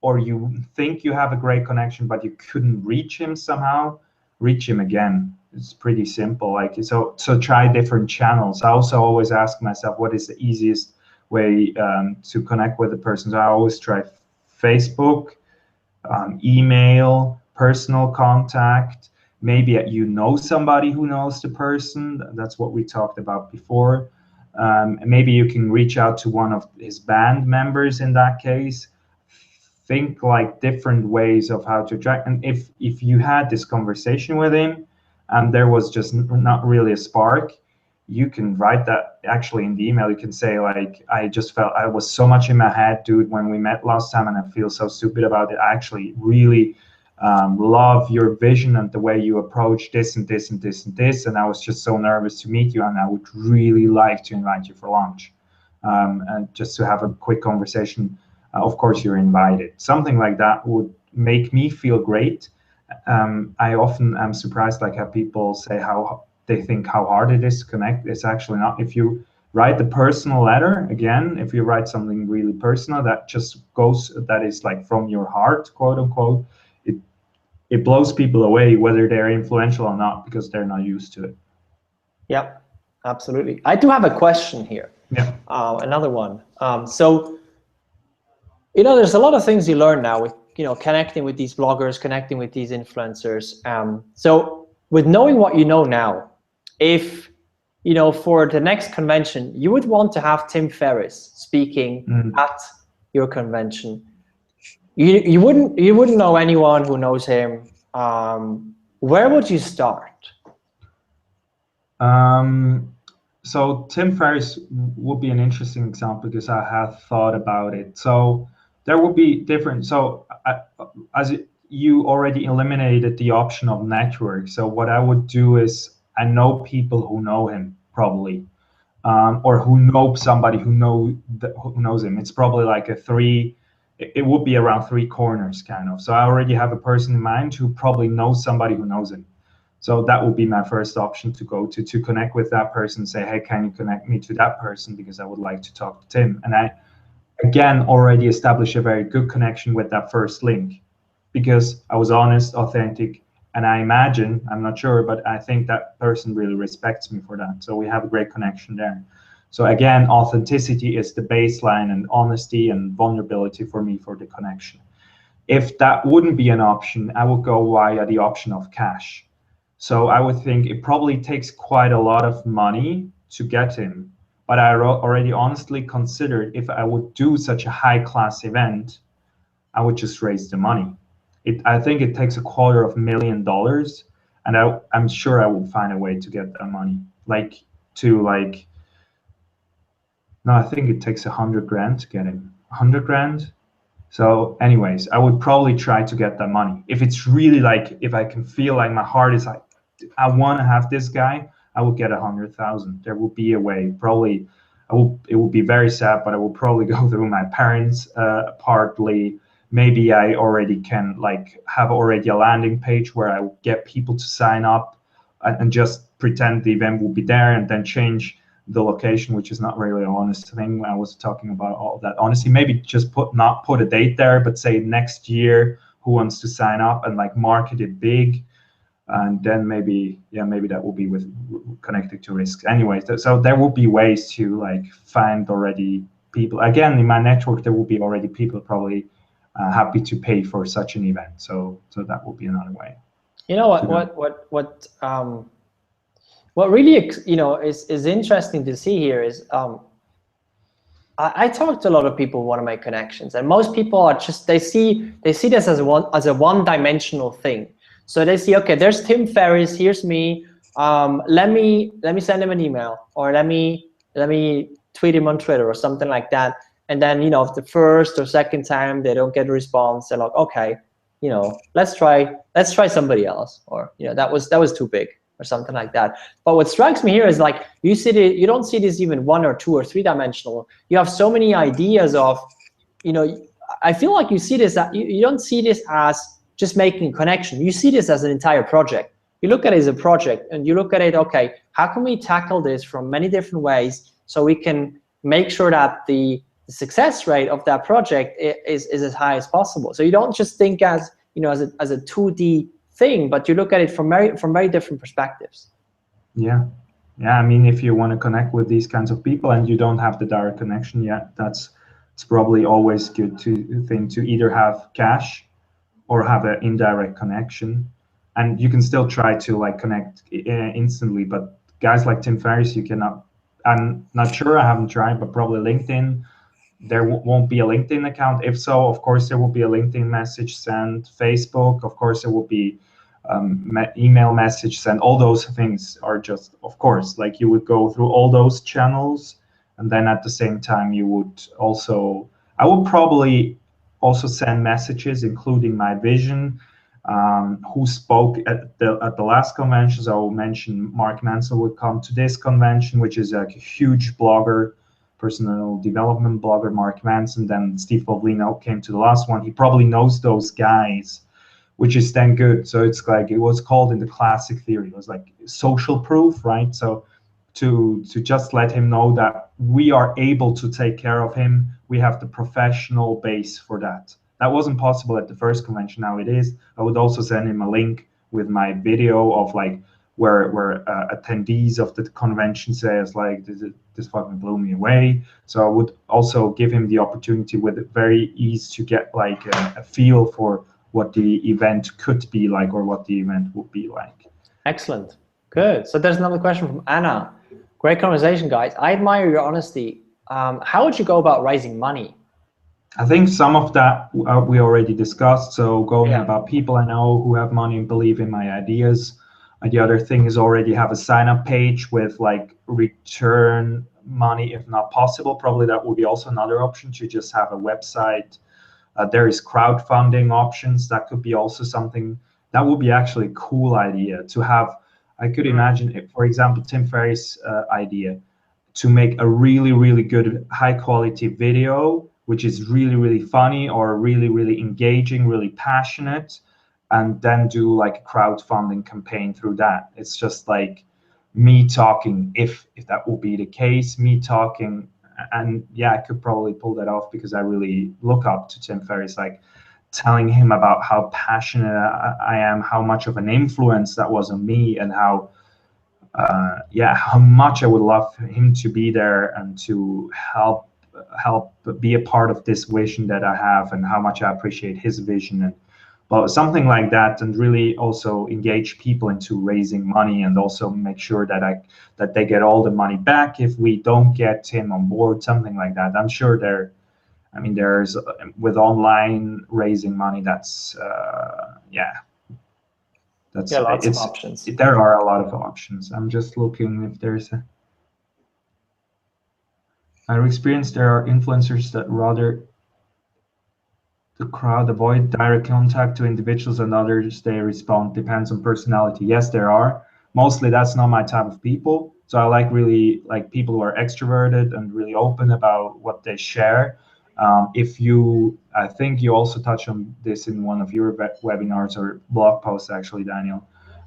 or you think you have a great connection, but you couldn't reach him somehow. Reach him again. It's pretty simple. Like, so try different channels. I also always ask myself, what is the easiest way to connect with a person? So I always try Facebook, email, personal contact. Maybe somebody who knows the person. That's what we talked about before. Maybe you can reach out to one of his band members in that case. Think like different ways of how to attract. And if you had this conversation with him and there was just not really a spark, you can write that actually in the email. You can say, like, I just felt I was so much in my head, dude, when we met last time, and I feel so stupid about it. I actually really love your vision and the way you approach this and this and this and this, and I was just so nervous to meet you, and I would really like to invite you for lunch, and just to have a quick conversation. Of course, you're invited. Something like that would make me feel great. I often am surprised, like, how people say how they think how hard it is to connect. It's actually not. If you write a personal letter, again, if you write something really personal that is like from your heart, quote unquote, it blows people away, whether they're influential or not, because they're not used to it. Yep, absolutely. I do have a question here. Yeah. Another one. So, there's a lot of things you learn now with, connecting with these bloggers, connecting with these influencers. So with knowing what you know now, if, for the next convention, you would want to have Tim Ferriss speaking at your convention, you wouldn't know anyone who knows him. Where would you start? So Tim Ferriss would be an interesting example because I have thought about it. So there would be different. So you already eliminated the option of network. So what I would do is, I know people who know him probably, or who know somebody who knows him. It's probably like it would be around 3 corners kind of. So I already have a person in mind who probably knows somebody who knows him. So that would be my first option to go to connect with that person, say, hey, can you connect me to that person? Because I would like to talk to Tim. And I, again, already established a very good connection with that first link because I was honest, authentic, and I imagine, I'm not sure, but I think that person really respects me for that. So we have a great connection there. So again, authenticity is the baseline, and honesty and vulnerability for me for the connection. If that wouldn't be an option, I would go via the option of cash. So I would think it probably takes quite a lot of money to get him. But I already honestly considered, if I would do such a high-class event, I would just raise the money. I think it takes $250,000, and I'm sure I will find a way to get that money. No, I think it takes 100 grand to get him. 100 grand. So anyways, I would probably try to get that money. If it's really like, if I can feel like my heart is like, I want to have this guy, I will get 100,000. There will be a way. Probably, it will be very sad, but I will probably go through my parents partly. Maybe I already can have already a landing page where I will get people to sign up and just pretend the event will be there, and then change the location, which is not really an honest thing. I was talking about all that honesty. Maybe just not put a date there, but say next year, who wants to sign up, and market it big. and then maybe that will be with connected to risks. Anyway, so there will be ways to like find already people. Again, in my network, there will be already people probably happy to pay for such an event. So that will be another way. You know what really is interesting to see here is I talk to a lot of people who want to make connections, and most people are just they see this as a one-dimensional thing. So they see, okay, there's Tim Ferriss, here's me. Let me send him an email, or let me tweet him on Twitter or something like that. And then if the first or second time they don't get a response, they're like, okay, let's try somebody else, or that was too big, or something like that. But what strikes me here is like you don't see this even 1 or 2 or 3 dimensional. You have so many ideas of, I feel like you see this, you don't see this as just making a connection. You see this as an entire project. You look at it as a project, and you look at it, okay, how can we tackle this from many different ways so we can make sure that the success rate of that project is as high as possible. So you don't just think as as a 2D thing, but you look at it from very different perspectives. Yeah. I mean, if you want to connect with these kinds of people and you don't have the direct connection yet, it's probably always good to either have cash or have an indirect connection, and you can still try to like connect instantly. But guys like Tim Ferriss, you cannot. I'm not sure. I haven't tried, but probably LinkedIn. There won't be a LinkedIn account. If so, of course, there will be a LinkedIn message sent. Facebook, of course, there will be email message sent. All those things are just, of course, like you would go through all those channels, and then at the same time, you would also. I would probably also send messages, including my vision. Who spoke at the last conventions? I will mention Mark Mansell would come to this convention, which is a huge blogger, personal development blogger, Mark Manson. Then Steve Bovlino came to the last one. He probably knows those guys, which is then good. So it's like, it was called in the classic theory, it was like social proof, right? So to just let him know that we are able to take care of him, we have the professional base for that. That wasn't possible at the first convention, now it is. I would also send him a link with my video of like where attendees of the convention says like, this fucking blew me away. So I would also give him the opportunity with very ease to get like a feel for what the event could be like, or what the event would be like. Excellent. Good. So there's another question from Anna. Great conversation, guys. I admire your honesty. How would you go about raising money? I think some of that we already discussed. So going about people I know who have money and believe in my ideas. And the other thing is already have a sign-up page with like return money if not possible. Probably that would be also another option, to just have a website. There is crowdfunding options. That could be also something that would be actually a cool idea to have. I could imagine, if, for example, Tim Ferriss' idea to make a really, really good high quality video, which is really, really funny or really, really engaging, really passionate, and then do like a crowdfunding campaign through that. It's just like me talking, if that will be the case, me talking. And yeah, I could probably pull that off because I really look up to Tim Ferriss, like telling him about how passionate I am, how much of an influence that was on me, and how how much I would love him to be there and to help be a part of this vision that I have, and how much I appreciate his vision. And well, something like that, and really also engage people into raising money, and also make sure that they get all the money back if we don't get him on board, something like that. I'm sure there's with online raising money, that's lots of options. There are a lot of options. I'm just looking if there's a. I experienced there are influencers that rather the crowd avoid direct contact to individuals, and others they respond. Depends on personality. Yes, there are. Mostly that's not my type of people. So I like really like people who are extroverted and really open about what they share. I think you also touched on this in one of your webinars or blog posts, actually, Daniel.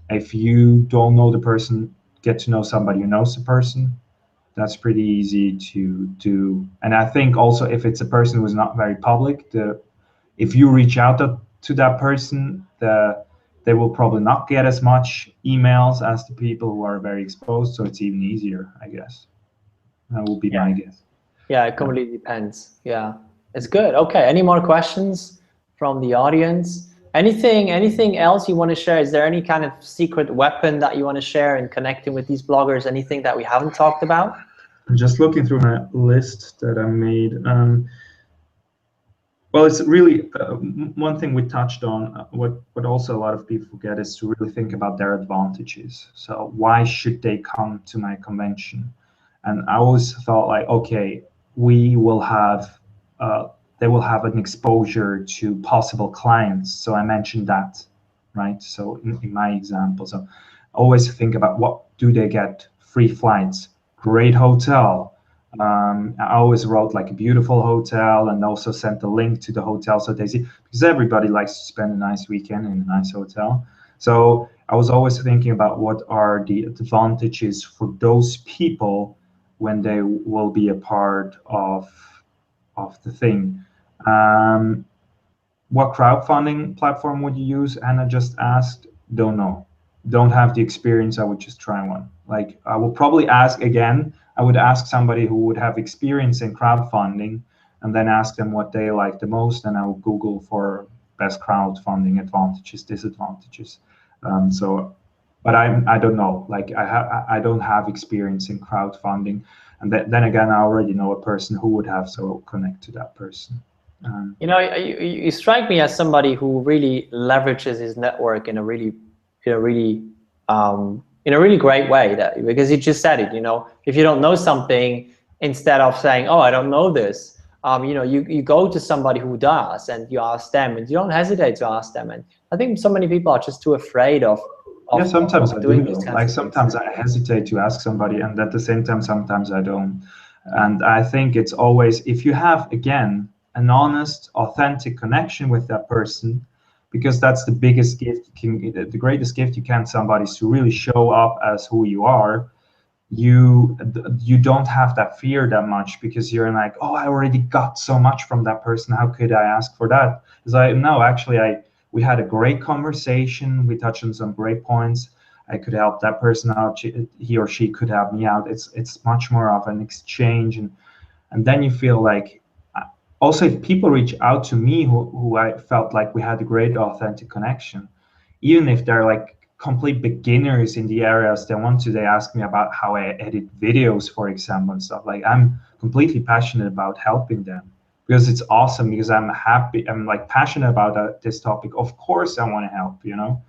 If you don't know the person, get to know somebody who knows the person. That's pretty easy to do. And I think also if it's a person who's not very public, if you reach out to that person, they will probably not get as much emails as the people who are very exposed, so it's even easier, I guess. That will be my guess. Yeah, it completely depends. Yeah, it's good. Okay, any more questions from the audience? Anything else you want to share? Is there any kind of secret weapon that you want to share in connecting with these bloggers? Anything that we haven't talked about? I'm just looking through my list that I made. Well, it's really one thing we touched on. What also a lot of people forget is to really think about their advantages. So why should they come to my convention? And I always thought like, okay, we will have they will have an exposure to possible clients. So I mentioned that, right? So in my example, so always think about what do they get? Free flights, great hotel. I always wrote like a beautiful hotel and also sent the link to the hotel so they see, because everybody likes to spend a nice weekend in a nice hotel. So I was always thinking about what are the advantages for those people when they will be a part of the thing. What crowdfunding platform would you use? Anna just asked. Don't know. Don't have the experience. I would just try one. Like I will probably ask again. I would ask somebody who would have experience in crowdfunding and then ask them what they like the most. And I will Google for best crowdfunding advantages, disadvantages. But I don't know. Like I don't have experience in crowdfunding. And then again, I already know a person who would have, so I'll connect to that person. You know, you strike me as somebody who really leverages his network in a really great way. That because you just said it. You know, if you don't know something, instead of saying, "Oh, I don't know this," you know, you go to somebody who does, and you ask them, and you don't hesitate to ask them. And I think so many people are just too afraid of yeah, sometimes I doing do these though. kinds Like of things. sometimes I hesitate to ask somebody, and at the same time, sometimes I don't. And I think it's always, if you have, again, an honest, authentic connection with that person, because that's the biggest gift, the greatest gift you can somebody is to really show up as who you are. You don't have that fear that much because you're like, oh, I already got so much from that person. How could I ask for that? It's like, no, actually, we had a great conversation. We touched on some great points. I could help that person out. He or she could help me out. It's much more of an exchange, and then you feel like. Also, if people reach out to me who I felt like we had a great authentic connection, even if they're like complete beginners in the areas they ask me about how I edit videos, for example, and stuff. Like I'm completely passionate about helping them because it's awesome, because I'm like passionate about this topic. Of course I want to help, you know.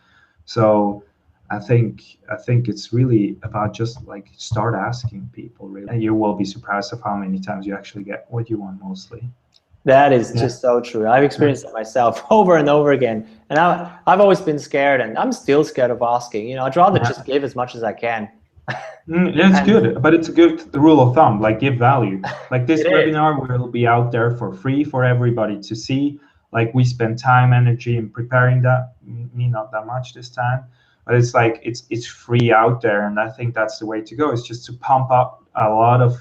So I think it's really about just like start asking people, really, and you will be surprised of how many times you actually get what you want mostly. That is just so true. I've experienced it myself over and over again. And I've always been scared, and I'm still scared of asking. You know, I'd rather just give as much as I can. Yeah, it's good, but it's a good rule of thumb, like give value. Like this It is. webinar will be out there for free for everybody to see. Like we spend time, energy in preparing that, me not that much this time, but it's like it's free out there, and I think that's the way to go. It's just to pump up a lot of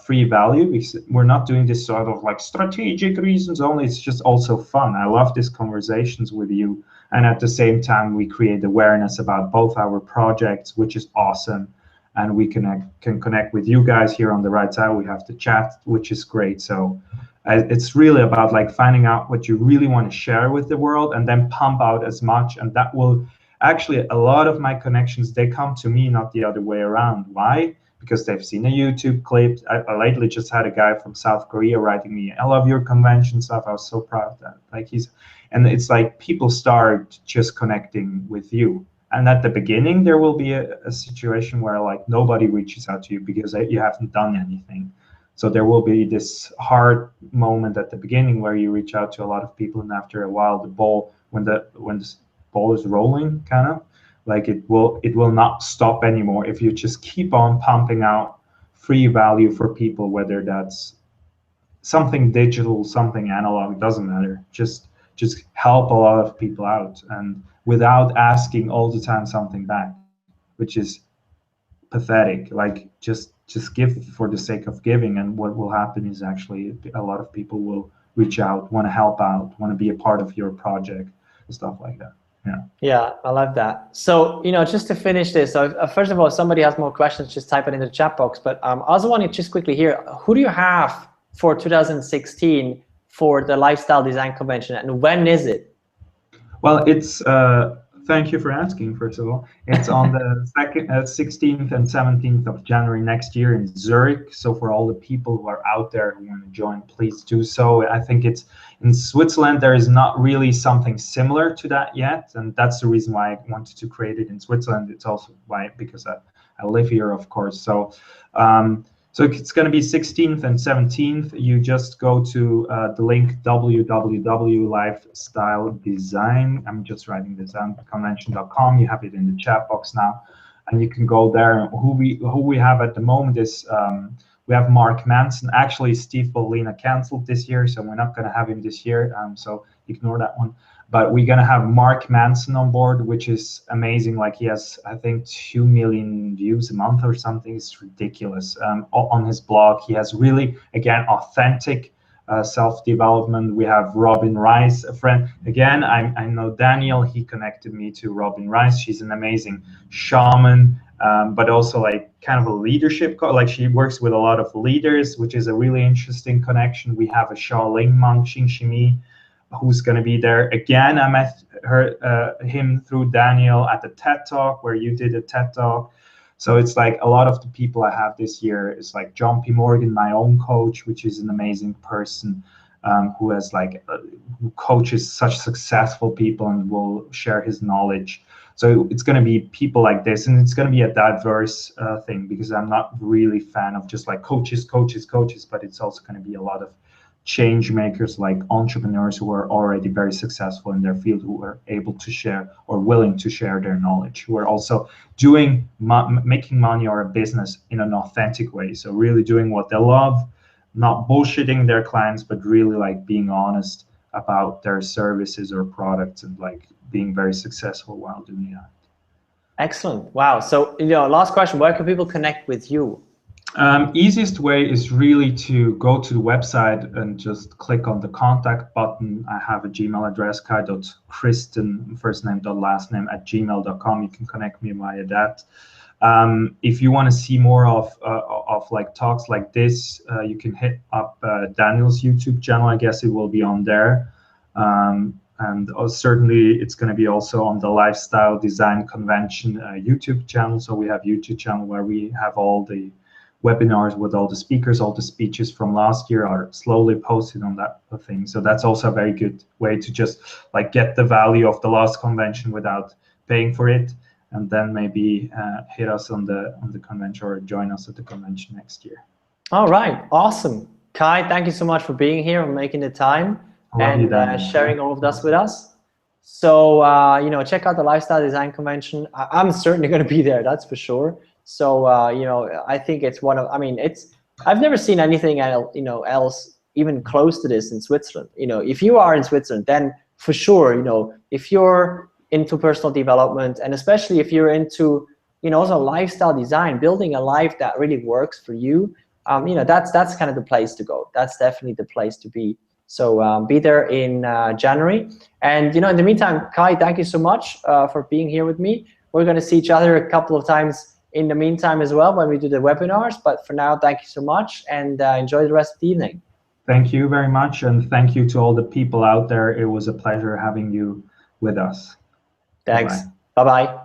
free value, because we're not doing this sort of like strategic reasons only. It's just also fun. I love these conversations with you, and at the same time we create awareness about both our projects, which is awesome, and we can connect with you guys here on the right side. We have the chat, which is great. So it's really about like finding out what you really want to share with the world and then pump out as much, and that will actually, a lot of my connections, they come to me, not the other way around. Why? Because they've seen a YouTube clip. I lately just had a guy from South Korea writing me, I love your convention stuff. I was so proud of that. Like and it's like people start just connecting with you. And at the beginning, there will be a situation where like nobody reaches out to you because you haven't done anything. So there will be this hard moment at the beginning where you reach out to a lot of people, and after a while, when the ball is rolling, kind of, like it will not stop anymore if you just keep on pumping out free value for people, whether that's something digital, something analog, doesn't matter. Just help a lot of people out, and without asking all the time something back, which is pathetic. Like just give for the sake of giving, and what will happen is actually a lot of people will reach out, want to help out, want to be a part of your project, stuff like that. Yeah, I love that. So, just to finish this, so first of all, if somebody has more questions, just type it in the chat box. But I also want to just quickly hear, who do you have for 2016 for the Lifestyle Design Convention, and when is it? Well, it's thank you for asking. First of all, it's on the 16th and 17th of January next year in Zurich. So for all the people who are out there who want to join, please do so. I think it's in Switzerland. There is not really something similar to that yet, and that's the reason why I wanted to create it in Switzerland. It's also why because I live here, of course. So. So it's going to be 16th and 17th. You just go to the link www.lifestyledesign. I'm just writing this down, convention.com. You have it in the chat box now, and you can go there. Who we have at the moment is we have Mark Manson. Actually, Steve Bolina canceled this year, so we're not going to have him this year. So ignore that one. But we're gonna have Mark Manson on board, which is amazing. Like he has, I think, 2 million views a month or something. It's ridiculous. On his blog, he has really, again, authentic self-development. We have Robin Rice, a friend. Again, I know Daniel. He connected me to Robin Rice. She's an amazing shaman, but also like kind of a leadership. Like she works with a lot of leaders, which is a really interesting connection. We have a Shaolin monk, Xing Shimi, who's going to be there. Again, I met him through Daniel at the TED Talk, where you did a TED Talk. So it's like a lot of the people I have this year is like John P. Morgan, my own coach, which is an amazing person who has who coaches such successful people and will share his knowledge. So it's going to be people like this, and it's going to be a diverse thing, because I'm not really fan of just like coaches, but it's also going to be a lot of change makers, like entrepreneurs who are already very successful in their field, who are able to share or willing to share their knowledge, who are also doing making money or a business in an authentic way. So really doing what they love, not bullshitting their clients, but really like being honest about their services or products, and like being very successful while doing that. Excellent. Wow. So, last question, where can people connect with you? Easiest way is really to go to the website and just click on the contact button. I have a Gmail address, kai.christen, first name dot last name @gmail.com. You can connect me via that. If you want to see more of like talks like this, you can hit up Daniel's YouTube channel. I guess it will be on there. And certainly it's going to be also on the Lifestyle Design Convention YouTube channel. So we have YouTube channel where we have all the webinars with all the speakers, all the speeches from last year are slowly posted on that thing. So that's also a very good way to just like get the value of the last convention without paying for it, and then maybe hit us on the convention or join us at the convention next year. All right, awesome. Kai, thank you so much for being here and making the time and sharing all of this with us. So check out the Lifestyle Design Convention. I'm certainly going to be there, that's for sure. So I think it's I've never seen anything else even close to this in Switzerland. If you are in Switzerland, then for sure, if you're into personal development, and especially if you're into also lifestyle design, building a life that really works for you, that's kind of the place to go. That's definitely the place to be. So be there in January. And in the meantime, Kai, thank you so much for being here with me. We're going to see each other a couple of times in the meantime as well when we do the webinars. But for now, thank you so much, and enjoy the rest of the evening. Thank you very much, and thank you to all the people out there. It was a pleasure having you with us. Thanks. Bye-bye.